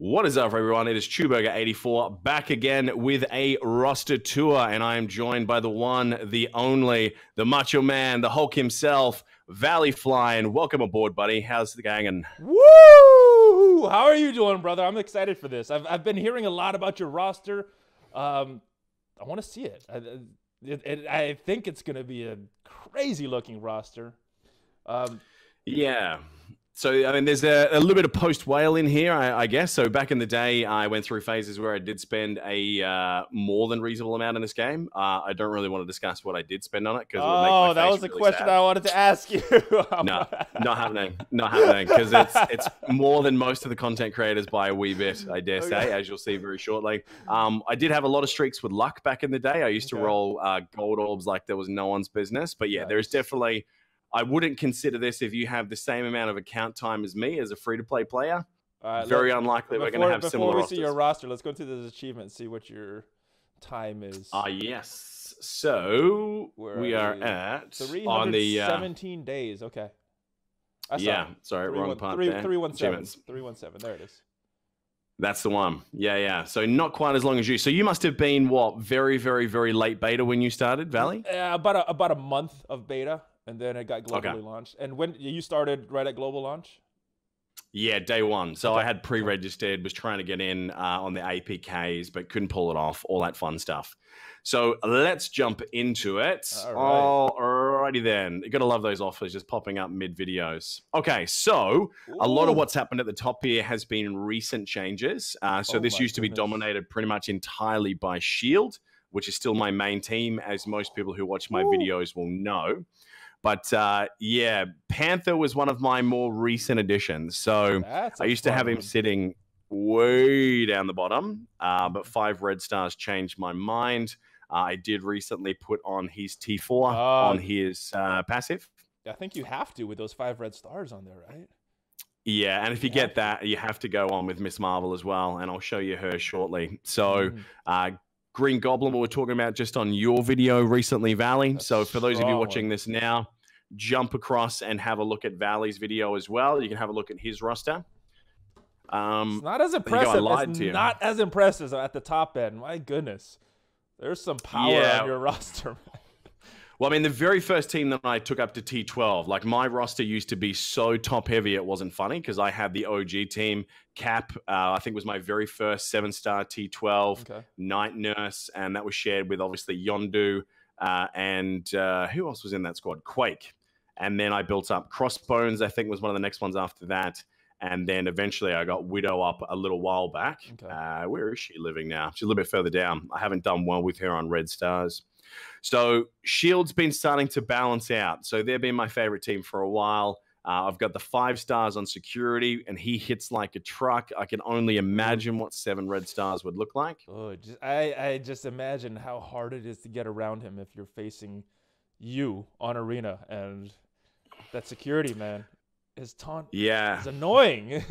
What is up, everyone? It is Chewburger84 back again with a roster tour, and I am joined by the one, the only, the Macho Man, the Hulk himself, Valleyflyin. Welcome aboard, buddy. How's the gang? Woo! How are you doing, brother? I'm excited for this. I've been hearing a lot about your roster. I want to see it. I think it's going to be a crazy-looking roster. Yeah. So, I mean, there's a little bit of post-whale in here, I guess. So back in the day, I went through phases where I did spend a more than reasonable amount in this game. I don't really want to discuss what I did spend on it because it would make my face that was a really question sad. I wanted to ask you. No, not happening. Not happening because it's more than most of the content creators by a wee bit, I dare say, as you'll see very shortly. I did have a lot of streaks with luck back in the day. I used to roll gold orbs like there was no one's business. But yeah, there's definitely... I wouldn't consider this if you have the same amount of account time as me as a free-to-play player. Very unlikely we're going to have similar Before we rosters. see your roster, let's go to this achievement and see what your time is. Yes. So we are at 317 days. Okay. Sorry, wrong part there. 317. 317. There it is. That's the one. Yeah. So not quite as long as you. So you must have been, what, very, very, very late beta when you started, Valley? Yeah, about a month of beta. And then it got globally launched. And when you started right at global launch? Yeah, day one. So I had pre-registered, was trying to get in on the APKs, but couldn't pull it off, all that fun stuff. So let's jump into it. Alrighty then. You got to love those offers just popping up mid-videos. Okay, so a lot of what's happened at the top here has been recent changes. So this used to be dominated pretty much entirely by Shield, which is still my main team, as most people who watch my videos will know. But yeah, Panther was one of my more recent additions. So I used to have him sitting way down the bottom, but 5 red stars changed my mind. I did recently put on his T4 on his passive. I think you have to with those 5 red stars on there, right? Yeah, and if you get that, you have to go on with Miss Marvel as well, and I'll show you her shortly. So Green Goblin, we were talking about just on your video recently, Valley. So for those of you watching this now, jump across and have a look at Valley's video as well. You can have a look at his roster. It's not as impressive. It's not as impressive at the top end. My goodness. There's some power on your roster, man. Well, I mean, the very first team that I took up to T12, like my roster used to be so top heavy, it wasn't funny because I had the OG team. Cap, I think was my very first 7-star T12, Night Nurse, and that was shared with obviously Yondu and who else was in that squad? Quake. And then I built up Crossbones, I think was one of the next ones after that. And then eventually I got Widow up a little while back. Where is she living now? She's a little bit further down. I haven't done well with her on red stars. So Shield's been starting to balance out. So they've been my favorite team for a while. I've got the 5 stars on security, and he hits like a truck. I can only imagine what 7 red stars would look like. Oh, I just imagine how hard it is to get around him if you're facing you on arena, and that security, man. His taunt is annoying.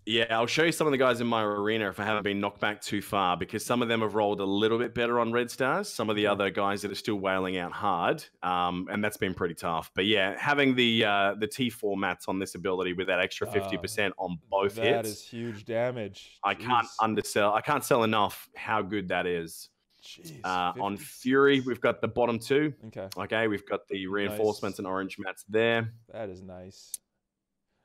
Yeah, I'll show you some of the guys in my arena if I haven't been knocked back too far, because some of them have rolled a little bit better on red stars. Some of the other guys that are still wailing out hard, and that's been pretty tough. But yeah, having the T4 mats on this ability with that extra 50% on both hits. That is huge damage. I can't undersell. I can't sell enough how good that is. Jeez, on Fury, we've got the bottom 2. Okay, we've got the reinforcements and orange mats there. That is nice.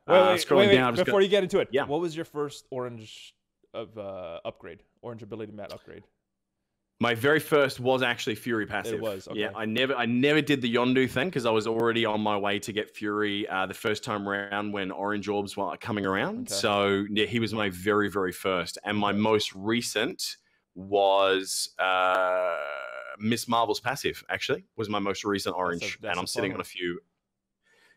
Wait, down, before you get into it, what was your first orange upgrade? Orange ability mat upgrade? My very first was actually Fury passive. It was, yeah. I never did the Yondu thing because I was already on my way to get Fury the first time around when orange orbs were coming around. So yeah, he was my very, very first, and my most recent was Miss Marvel's passive. Actually, was my most recent orange, and I'm sitting on a few.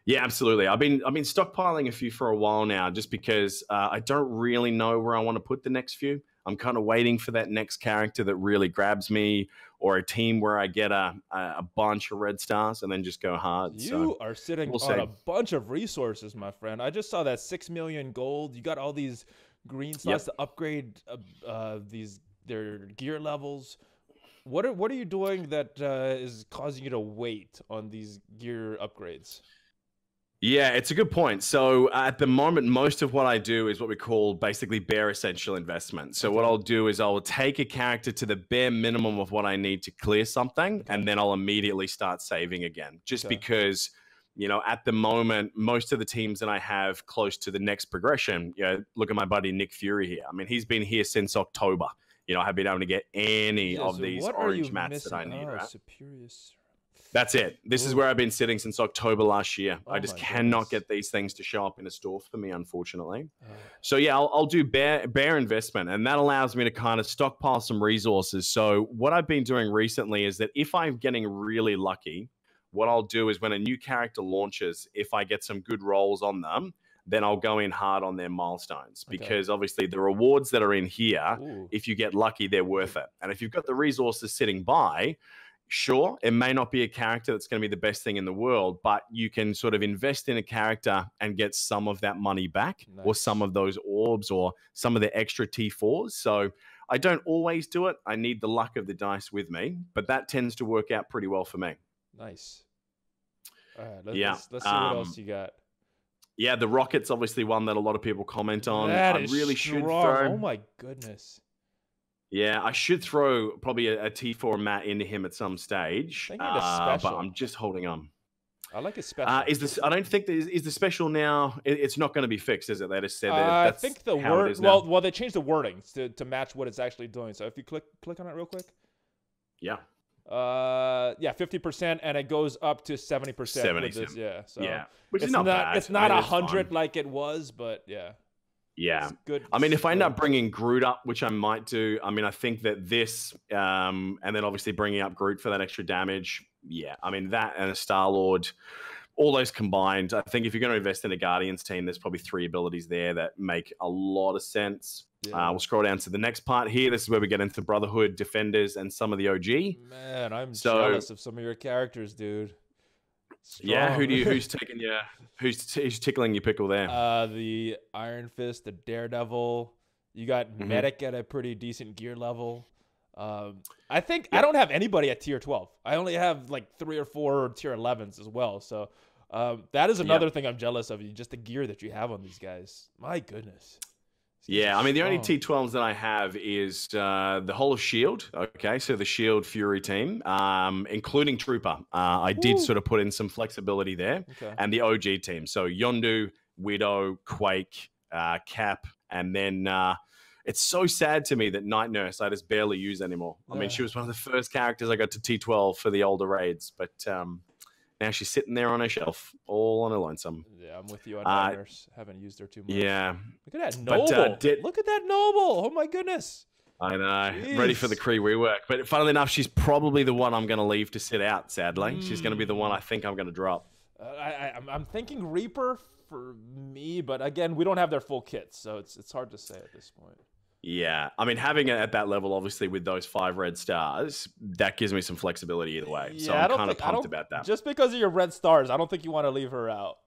Yeah, absolutely. I've been stockpiling a few for a while now, just because I don't really know where I want to put the next few. I'm kind of waiting for that next character that really grabs me, or a team where I get a bunch of red stars and then just go hard. You are sitting on a bunch of resources, my friend. I just saw that 6 million gold. You got all these green stars to upgrade their gear levels. What are you doing that is causing you to wait on these gear upgrades? Yeah, it's a good point. So at the moment, most of what I do is what we call basically bare essential investment. So what Okay. I'll do is I'll take a character to the bare minimum of what I need to clear something, Okay. and then I'll immediately start saving again. Just Okay. because, at the moment, most of the teams that I have close to the next progression, look at my buddy Nick Fury here. I mean, he's been here since October. I have been able to get any Yeah, of so these what are you orange mats that missing? I need, Oh, right? superior. That's it. This is Ooh. where I've been sitting since October last year. I Oh just my cannot goodness. get these things to show up in a store for me, unfortunately. Oh. So yeah, I'll do bare investment, and that allows me to kind of stockpile some resources. So what I've been doing recently is that if I'm getting really lucky, what I'll do is when a new character launches, if I get some good rolls on them, then I'll go in hard on their milestones, Okay. because obviously the rewards that are in here, Ooh. if you get lucky, they're worth it. And if you've got the resources sitting by, sure, it may not be a character that's going to be the best thing in the world, but you can sort of invest in a character and get some of that money back, or Nice. some of those orbs, or some of the extra T4s. So I don't always do it. I need the luck of the dice with me, but that tends to work out pretty well for me. Nice. All right, Yeah. let's see what else you got. Yeah, the rocket's obviously one that a lot of people comment on. That I is really strong. should throw. Oh my goodness. Yeah, I should throw probably a T4 mat into him at some stage, I think he need a special. but I'm just holding on. I like his special. Is this? I don't think is the special now. It's not going to be fixed, is it? They just said that. I That's think the how it word. is now. Well, they changed the wording to match what it's actually doing. So if you click on it real quick. Yeah. Yeah, 50%, and it goes up to 70%. 70%. Yeah. So Yeah, which is it's not bad. It's not I mean, it's 100 fine. like it was, but yeah. Yeah. It's good. I mean, if I end up good. bringing Groot up, which I might do, I mean, I think that this, and then obviously bringing up Groot for that extra damage. Yeah. I mean, that and a Star-Lord, all those combined, I think if you're going to invest in a Guardians team, there's probably 3 abilities there that make a lot of sense. Yeah. We'll scroll down to the next part here. This is where we get into Brotherhood, Defenders, and some of the OG. Man, I'm jealous of some of your characters, dude. Strong. Yeah, who's taking you? Who's tickling your pickle there? The Iron Fist, the Daredevil. You got Medic at a pretty decent gear level. I think I don't have anybody at tier 12. I only have like 3 or 4 tier 11s as well. So that is another thing I'm jealous of. Just the gear that you have on these guys. My goodness. Yeah, I mean, the only T12s that I have is the whole of S.H.I.E.L.D. Okay, so the S.H.I.E.L.D. Fury team, including Trooper. I did sort of put in some flexibility there. Okay. And the OG team. So Yondu, Widow, Quake, Cap, and then it's so sad to me that Night Nurse I just barely use anymore. I mean, she was one of the first characters I got to T12 for the older raids, but now she's sitting there on her shelf, all on her lonesome. Yeah, I'm with you on Night Nurse. Haven't used her too much. Yeah. Look at that Noble. But, Look at that Noble. Oh, my goodness. I know. Jeez. Ready for the Kree rework. But funnily enough, she's probably the one I'm going to leave to sit out, sadly. She's going to be the one I think I'm going to drop. I'm thinking Reaper for me, but again, we don't have their full kits, so it's hard to say at this point. Yeah. I mean, having it at that level, obviously, with those 5 red stars, that gives me some flexibility either way. So I'm kind of pumped about that. Just because of your red stars, I don't think you want to leave her out.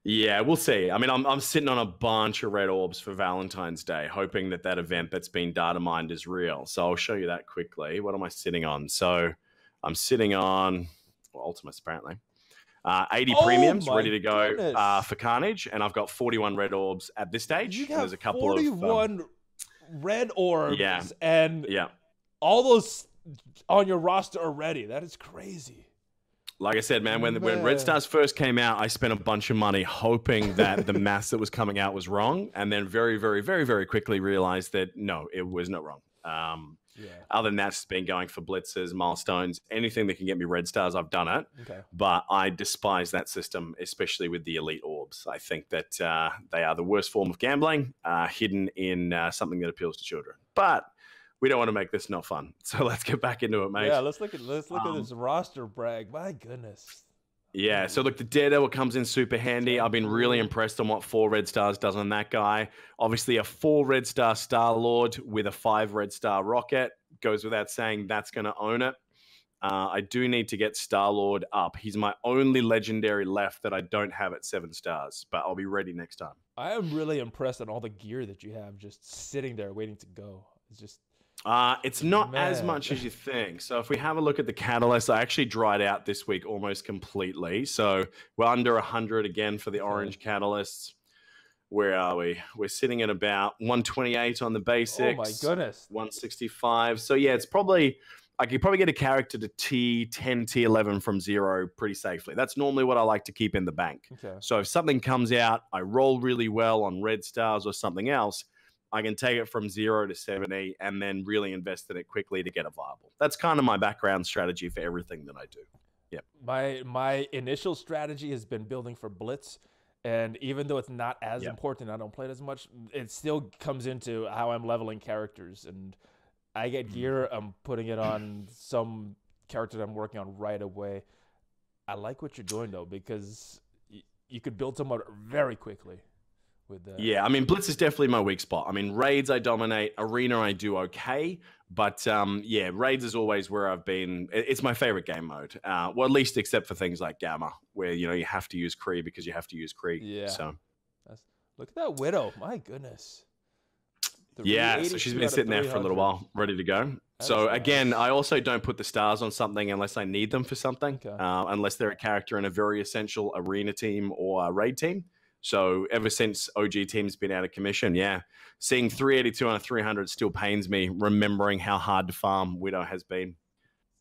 Yeah, we'll see. I mean, I'm sitting on a bunch of red orbs for Valentine's Day, hoping that event that's been data mined is real. So I'll show you that quickly. What am I sitting on? So I'm sitting on Ultimates, apparently. 80 premiums ready to go for Carnage, and I've got 41 red orbs at this stage. You got There's a couple 41 red orbs, and all those on your roster already. That is crazy. Like I said, man, when Red Stars first came out, I spent a bunch of money hoping that the maths that was coming out was wrong, and then very, very, very, very quickly realized that no, it was not wrong. Other than that, it's been going for blitzes, milestones, anything that can get me red stars, I've done it. Okay. But I despise that system, especially with the elite orbs. I think that they are the worst form of gambling, hidden in something that appeals to children. But we don't want to make this not fun, so let's get back into it, mate. Yeah, let's look at this roster brag. My goodness. Yeah, so look, the Daredevil comes in super handy. I've been really impressed on what 4 red stars does on that guy. Obviously, a 4 red star Star-Lord with a 5 red star rocket. Goes without saying that's going to own it. I do need to get Star-Lord up. He's my only legendary left that I don't have at 7 stars, but I'll be ready next time. I am really impressed on all the gear that you have just sitting there waiting to go. It's just... It's not as Man. much as you think. So if we have a look at the catalyst, I actually dried out this week almost completely. So we're under 100 again for the orange catalysts. Where are we? We're sitting at about 128 on the basics. Oh my goodness. 165. So yeah, it's probably, I could probably get a character to T10, T11 from 0 pretty safely. That's normally what I like to keep in the bank. Okay. So if something comes out, I roll really well on red stars or something else, I can take it from 0 to 70 and then really invest in it quickly to get it viable. That's kind of my background strategy for everything that I do. Yep. My initial strategy has been building for Blitz. And even though it's not as important, I don't play it as much, it still comes into how I'm leveling characters. And I get gear, I'm putting it on some character that I'm working on right away. I like what you're doing, though, because you could build someone very quickly with that. Yeah, I mean, Blitz is definitely my weak spot. I mean, raids I dominate, arena I do okay, but yeah, raids is always where I've been. It's my favorite game mode. Well, at least except for things like Gamma, where you have to use Kree because you have to use Kree. Yeah. So look at that Widow. My goodness. Yeah, so she's been sitting there for a little while, ready to go. So again, I also don't put the stars on something unless I need them for something, unless they're a character in a very essential arena team or a raid team. So ever since OG team's been out of commission, seeing 382 on a 300 still pains me, remembering how hard to farm Widow has been.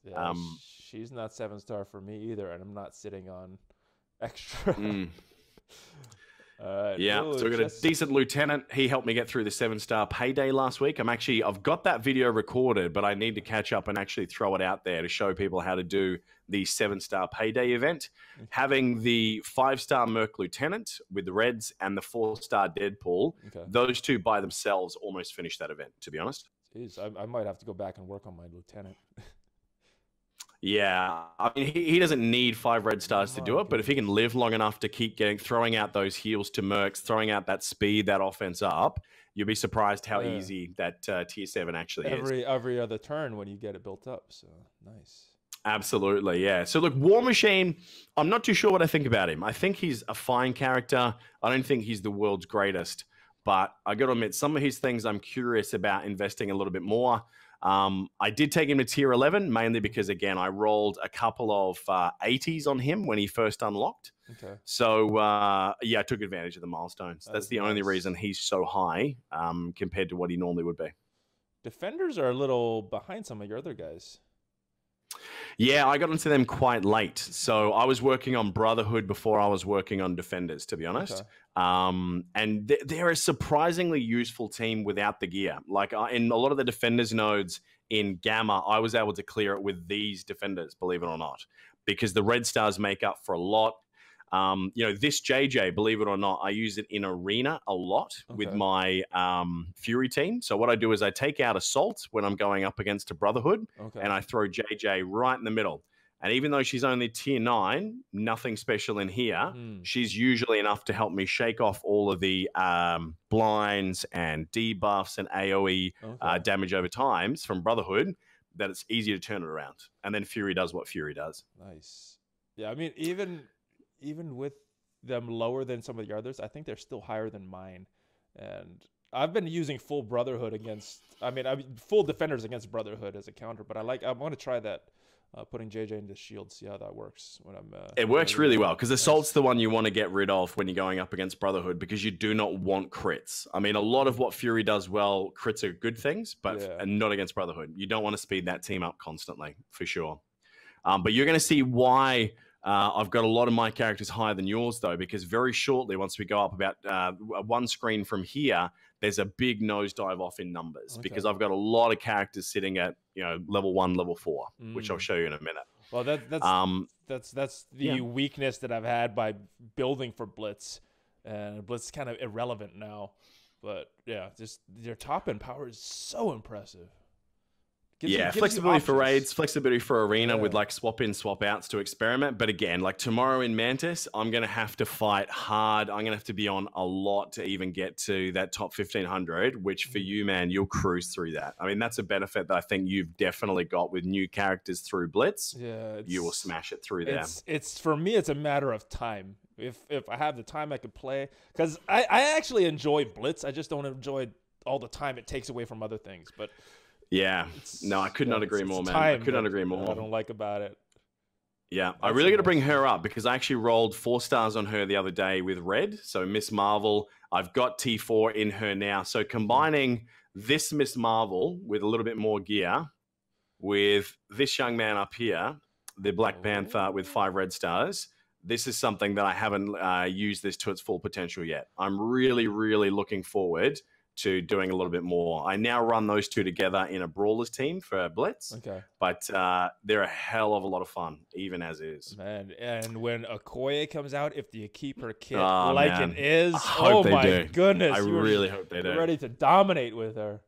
Yeah, she's not 7-star for me either, and I'm not sitting on extra. Yeah, so we got a decent lieutenant. He helped me get through the 7-star payday last week. I've got that video recorded, but I need to catch up and actually throw it out there to show people how to do the 7-star payday event. Having the 5-star Merc lieutenant with the Reds and the 4-star Deadpool, those two by themselves almost finished that event, to be honest. Jeez, I might have to go back and work on my lieutenant. Yeah, I mean, he doesn't need 5 red stars to do it, but if he can live long enough to keep throwing out those heals to mercs, throwing out that speed, that offense up, you'll be surprised how easy that tier 7 actually is. Every other turn when you get it built up, so nice. Absolutely, yeah. So look, War Machine, I'm not too sure what I think about him. I think he's a fine character. I don't think he's the world's greatest, but I got to admit, some of his things I'm curious about investing a little bit more. I did take him to tier 11, mainly because, again, I rolled a couple of 80s on him when he first unlocked. So, yeah, I took advantage of the milestones. That's the only reason he's so high compared to what he normally would be. Defenders are a little behind some of your other guys. Yeah, I got into them quite late. So I was working on Brotherhood before I was working on Defenders, to be honest. And they're a surprisingly useful team without the gear. Like in a lot of the Defenders nodes in Gamma, I was able to clear it with these Defenders, believe it or not, because the red stars make up for a lot. This JJ, believe it or not, I use it in arena a lot with my Fury team. So what I do is I take out Assault when I'm going up against a Brotherhood, and I throw JJ right in the middle. And even though she's only tier 9, nothing special in here, she's usually enough to help me shake off all of the blinds and debuffs and AoE damage over times from Brotherhood, that it's easy to turn it around. And then Fury does what Fury does. Nice. Yeah, I mean, even with them lower than some of the others, I think they're still higher than mine. And I've been using full Brotherhood against, I mean full Defenders against Brotherhood as a counter, but I want to try that, putting JJ into shield, see how that works when I'm... it works really well, because Assault's the one you want to get rid of when you're going up against Brotherhood, because you do not want crits. I mean, a lot of what Fury does well, crits are good things, but not against Brotherhood. You don't want to speed that team up constantly, for sure. But you're going to see why... I've got a lot of my characters higher than yours, though, because very shortly, once we go up about one screen from here, there's a big nosedive off in numbers, because I've got a lot of characters sitting at level 1, level 4, which I'll show you in a minute. Well, that's the weakness that I've had by building for Blitz, and Blitz is kind of irrelevant now. But yeah, just their top end power is so impressive. Gives flexibility for raids, flexibility for arena with like swap in, swap outs to experiment. But again, like tomorrow in Mantis, I'm going to have to fight hard. I'm going to have to be on a lot to even get to that top 1500, which for you, man, you'll cruise through that. I mean, that's a benefit that I think you've definitely got with new characters through Blitz. Yeah, you will smash it through there. It's for me, it's a matter of time. If I have the time, I could play. Because I actually enjoy Blitz. I just don't enjoy all the time it takes away from other things. But Yeah. No, I could not agree more, man. I could not agree more. I don't like about it. Yeah, I really got to bring her up because I actually rolled 4 stars on her the other day with Red. So Miss Marvel, I've got T4 in her now. So combining this Miss Marvel with a little bit more gear with this young man up here, the Black Panther with 5 red stars, this is something that I haven't used this to its full potential yet. I'm really, really looking forward to doing a little bit more. I now run those two together in a Brawlers team for Blitz. Okay. But they're a hell of a lot of fun, even as is. Man, and when Okoye comes out, if you keep her kit man. it is, oh my goodness. I really hope they do. Ready to dominate with her.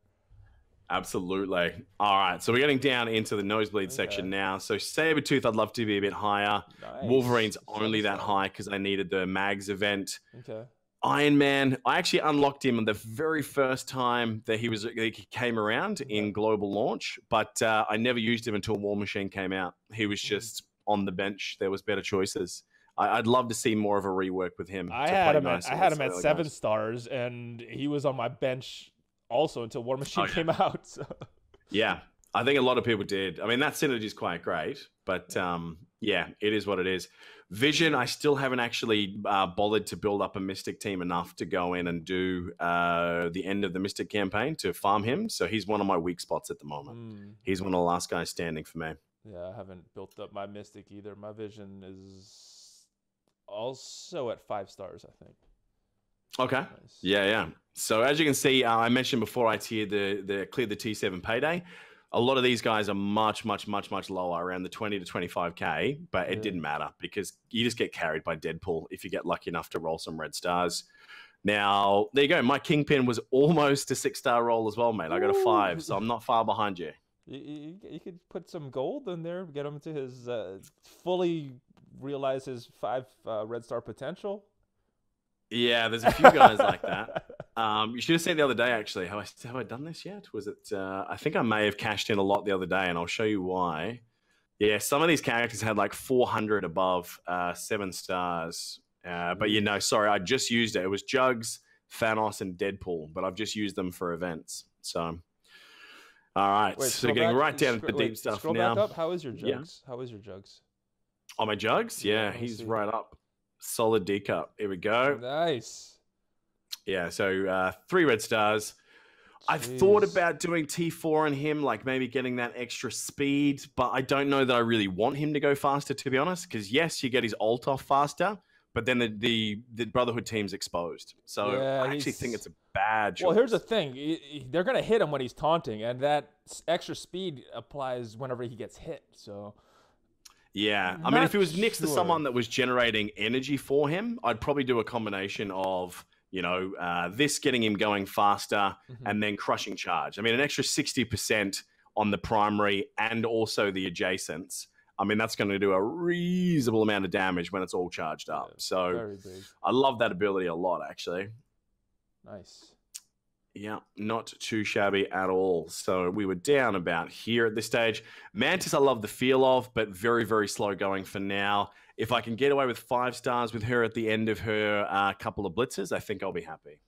Absolutely. All right, so we're getting down into the nosebleed section now. So Sabretooth, I'd love to be a bit higher. Nice. Wolverine's only that high because I needed the Mags event. Okay. Iron Man, I actually unlocked him the very first time that he came around in global launch, but I never used him until War Machine came out. He was just on the bench. There was better choices. I'd love to see more of a rework with him. I had him at 7 stars, and he was on my bench also until War Machine came out. So. Yeah, I think a lot of people did. I mean, that synergy is quite great, but yeah, it is what it is. Vision, I still haven't actually bothered to build up a Mystic team enough to go in and do the end of the Mystic campaign to farm him. So he's one of my weak spots at the moment. He's one of the last guys standing for me. Yeah, I haven't built up my Mystic either. My Vision is also at 5 stars, I think. Okay. Nice. Yeah. So as you can see, I mentioned before I cleared the T7 payday. A lot of these guys are much lower, around the 20 to 25K, but it didn't matter because you just get carried by Deadpool if you get lucky enough to roll some red stars. Now, there you go. My Kingpin was almost a 6-star roll as well, mate. I got a 5, so I'm not far behind you. You could put some gold in there, get him to his fully realize his 5 red star potential. Yeah, there's a few guys like that. You should have seen the other day, actually. Have I done this yet? Was it? I think I may have cashed in a lot the other day, and I'll show you why. Yeah, some of these characters had like 400 above 7 stars. But sorry, I just used it. It was Jugs, Thanos, and Deadpool, but I've just used them for events. So, all right. So getting right down to the deep stuff scroll now. Back up. How is your Jugs? Yeah. How is your Jugs? Oh, my Jugs? Yeah, he's right up. Solid D cup. Here we go. Nice. Yeah, so 3 red stars. Jeez. I've thought about doing T4 on him, like maybe getting that extra speed, but I don't know that I really want him to go faster, to be honest, because yes, you get his ult off faster, but then the Brotherhood team's exposed. So I actually think it's a bad choice. Well, here's the thing. They're going to hit him when he's taunting, and that extra speed applies whenever he gets hit, so... Yeah, I mean, if it was next to someone that was generating energy for him, I'd probably do a combination of, this getting him going faster and then crushing charge. I mean, an extra 60% on the primary and also the adjacents. I mean, that's going to do a reasonable amount of damage when it's all charged up. Yeah, so very big. I love that ability a lot, actually. Nice. Yeah, not too shabby at all. So we were down about here at this stage. Mantis, I love the feel of, but very, very slow going for now. If I can get away with 5 stars with her at the end of her couple of blitzes, I think I'll be happy.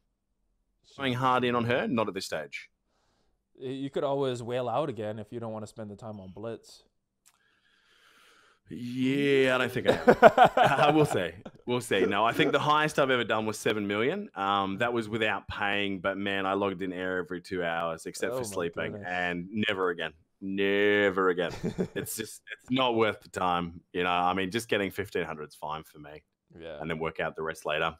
Going hard in on her, not at this stage. You could always wail out again if you don't want to spend the time on blitz. Yeah, I don't think I am. We'll see. We'll see. No, I think the highest I've ever done was 7 million. That was without paying, but man, I logged in air every 2 hours except for sleeping, and never again. Never again. It's not worth the time. I mean, just getting 1,500 is fine for me. Yeah. And then work out the rest later.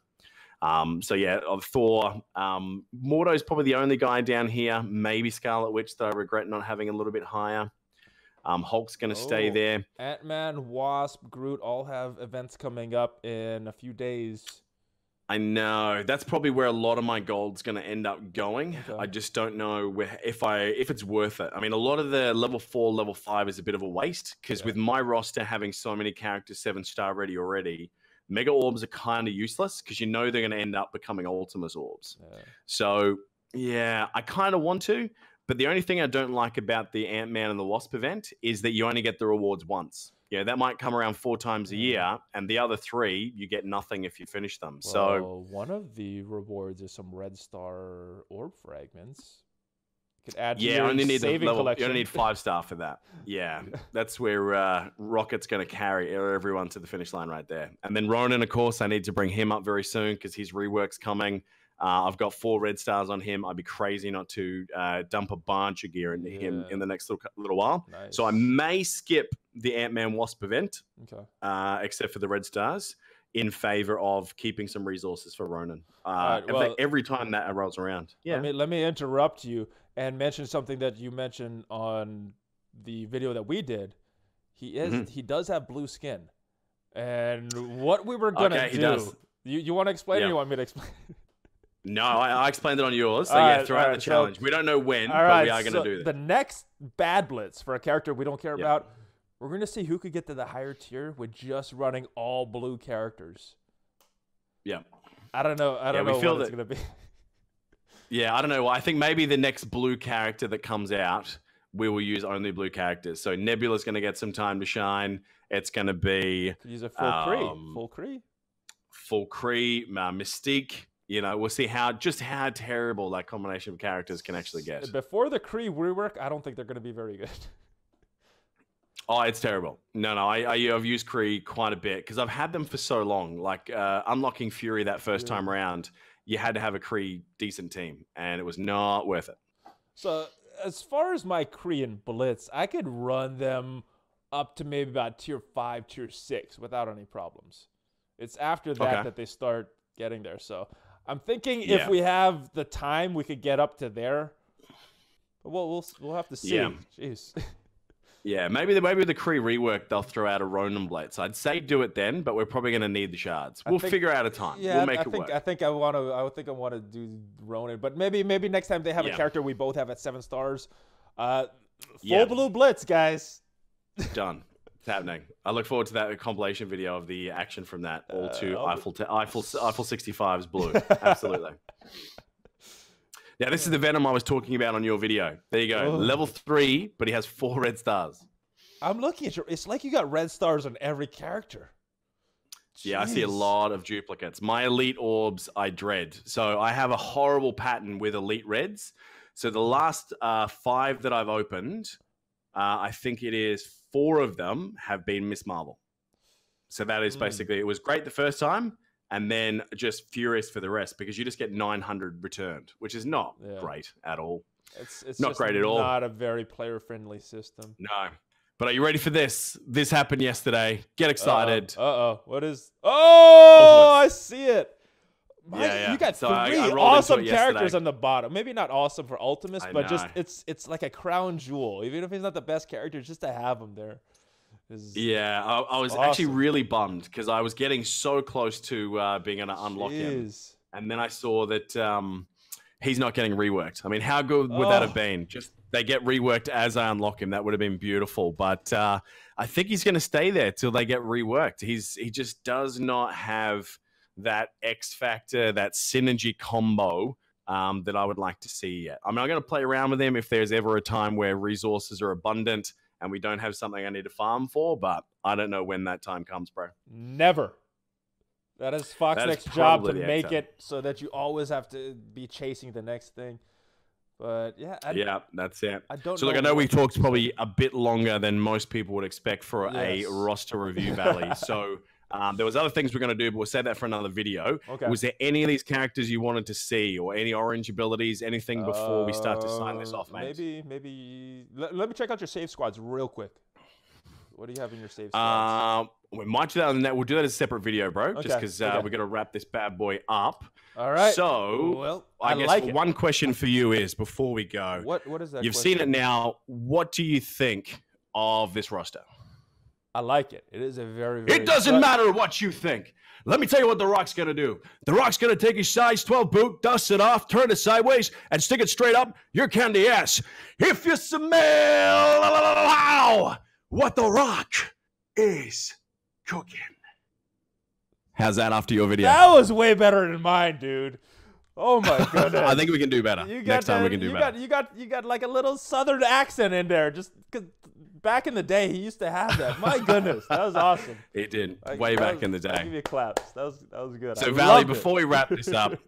So yeah, of Thor, Mordo's probably the only guy down here. Maybe Scarlet Witch that I regret not having a little bit higher. Hulk's going to stay there. Ant-Man, Wasp, Groot all have events coming up in a few days. I know. That's probably where a lot of my gold's going to end up going. Okay. I just don't know if it's worth it. I mean, a lot of the level 4, level 5 is a bit of a waste because with my roster having so many characters 7-star ready already, Mega Orbs are kind of useless because they're going to end up becoming Ultimus Orbs. Yeah. So, yeah, I kind of want to. But the only thing I don't like about the Ant-Man and the Wasp event is that you only get the rewards once. Yeah, that might come around 4 times a year, and the other 3, you get nothing if you finish them. Well, so one of the rewards is some red star orb fragments. Could add to Yeah, your only need the saving level. collection. You only need 5-star for that. Yeah, that's where Rocket's going to carry everyone to the finish line right there. And then Ronan, of course, I need to bring him up very soon because his rework's coming. I've got 4 red stars on him. I'd be crazy not to dump a bunch of gear into him in the next little while. Nice. So I may skip the Ant-Man Wasp event, Okay. except for the red stars, in favor of keeping some resources for Ronan. right, well, every time that rolls around. Yeah. Let me interrupt you and mention something that you mentioned on the video that we did. He does have blue skin, and what we were gonna do. Does. You want to explain, or you want me to explain? No, I explained it on yours. So yeah, throughout the challenge. We don't know when, but we are going to do this. The next bad blitz for a character we don't care about, we're going to see who could get to the higher tier with just running all blue characters. Yeah. I don't know. I don't know what it's going to be. Yeah, I don't know. I think maybe the next blue character that comes out, we will use only blue characters. So Nebula's going to get some time to shine. It's going to be... Could use a full Kree. Full Kree. Full Kree, Mystique. You know, we'll see how terrible that combination of characters can actually get. Before the Kree rework, I don't think they're going to be very good. Oh, it's terrible. No, I've used Kree quite a bit because I've had them for so long. Like unlocking Fury that first time around, you had to have a Kree decent team, and it was not worth it. So as far as my Kree and Blitz, I could run them up to maybe about tier 5, tier 6 without any problems. It's after that that they start getting there. So I'm thinking if we have the time, we could get up to there. We'll have to see. Yeah. Jeez. Yeah, maybe the Kree rework, they'll throw out a Ronan Blitz. I'd say do it then, but we're probably going to need the shards. We'll figure out a time. Yeah, we'll make it work. I think I want to do Ronan, but maybe next time they have a character we both have at 7 stars. Full blue Blitz, guys. Done. It's happening. I look forward to that compilation video of the action from that. All to Eiffel 65's blue. Absolutely. Now, this is the Venom I was talking about on your video. There you go. Level 3, but he has 4 red stars. I'm looking at it's like you got red stars on every character. Jeez. Yeah, I see a lot of duplicates. My elite orbs, I dread. So I have a horrible pattern with elite reds. So the last 5 that I've opened, I think it is 4 of them have been Miss Marvel. So that is basically, it was great the first time, and then just furious for the rest because you just get 900 returned, which is not great at all. It's not just great at all. Not a very player-friendly system. No. But are you ready for this? This happened yesterday. Get excited. What is... Oh, I see it. You got 3 awesome characters on the bottom. Maybe not awesome for Ultimus, but just it's like a crown jewel. Even if he's not the best character, just to have him there. I was actually really bummed because I was getting so close to being able to unlock him. And then I saw that he's not getting reworked. I mean, how good would that have been? Just they get reworked as I unlock him. That would have been beautiful. But I think he's going to stay there till they get reworked. He just does not have that X factor, that synergy combo that I would like to see yet. I mean, I'm going to play around with him if there's ever a time where resources are abundant and we don't have something I need to farm for, but I don't know when that time comes, bro. Never. That is Foxnext's job to make it so that you always have to be chasing the next thing. But yeah, that's it. I don't. So look, I know we talked probably a bit longer than most people would expect for a roster review, Valley. So there was other things we're going to do, but we'll save that for another video. Okay. Was there any of these characters you wanted to see, or any orange abilities, anything before we start to sign this off, mate? Maybe. Let me check out your save squads real quick. What do you have in your save squads? We might do that on that. We'll do that as a separate video, bro. Just because we're going to wrap this bad boy up. All right. So, I guess one question for you is, before we go, what is that? You've seen it now. What do you think of this roster? I like it. It is a very It doesn't matter what you think. Let me tell you what The Rock's going to do. The Rock's going to take his size 12 boot, dust it off, turn it sideways, and stick it straight up your candy ass. If you smell what The Rock is cooking. How's that after your video? That was way better than mine, dude. Oh my goodness. I think we can do better. Next time we can do better. You got like a little southern accent in there. Just back in the day, he used to have that. My goodness, that was awesome. It did way back in the day. I'll give you claps. That was good. So Valley, before we wrap this up,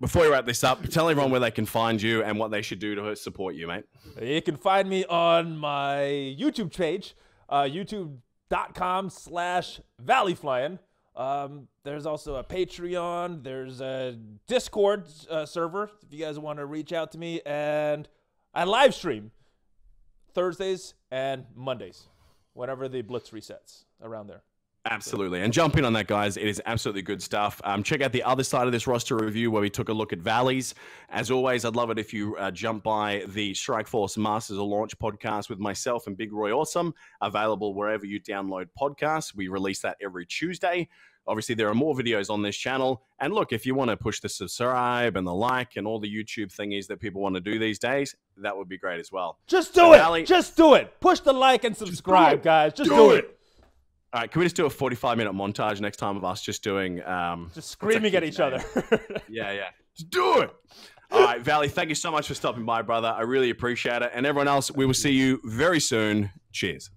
tell everyone where they can find you and what they should do to support you, mate. You can find me on my YouTube page, youtube.com/Valleyflyin. There's also a Patreon. There's a Discord server if you guys want to reach out to me, and I live stream Thursdays and Mondays, whenever the Blitz resets around there. Absolutely. And jump in on that, guys. It is absolutely good stuff. Check out the other side of this roster review where we took a look at Valleys. As always, I'd love it if you jump by the Strike Force Masters of Launch podcast with myself and Big Roy Awesome, available wherever you download podcasts. We release that every Tuesday. Obviously, there are more videos on this channel. And look, if you want to push the subscribe and the like and all the YouTube thingies that people want to do these days, that would be great as well. Just do it. Just do it. Push the like and subscribe, guys. Just do it. All right, can we just do a 45-minute montage next time of us just doing... just screaming at each other. Yeah. Just do it. All right, Valley, thank you so much for stopping by, brother. I really appreciate it. And everyone else, we will see you very soon. Cheers.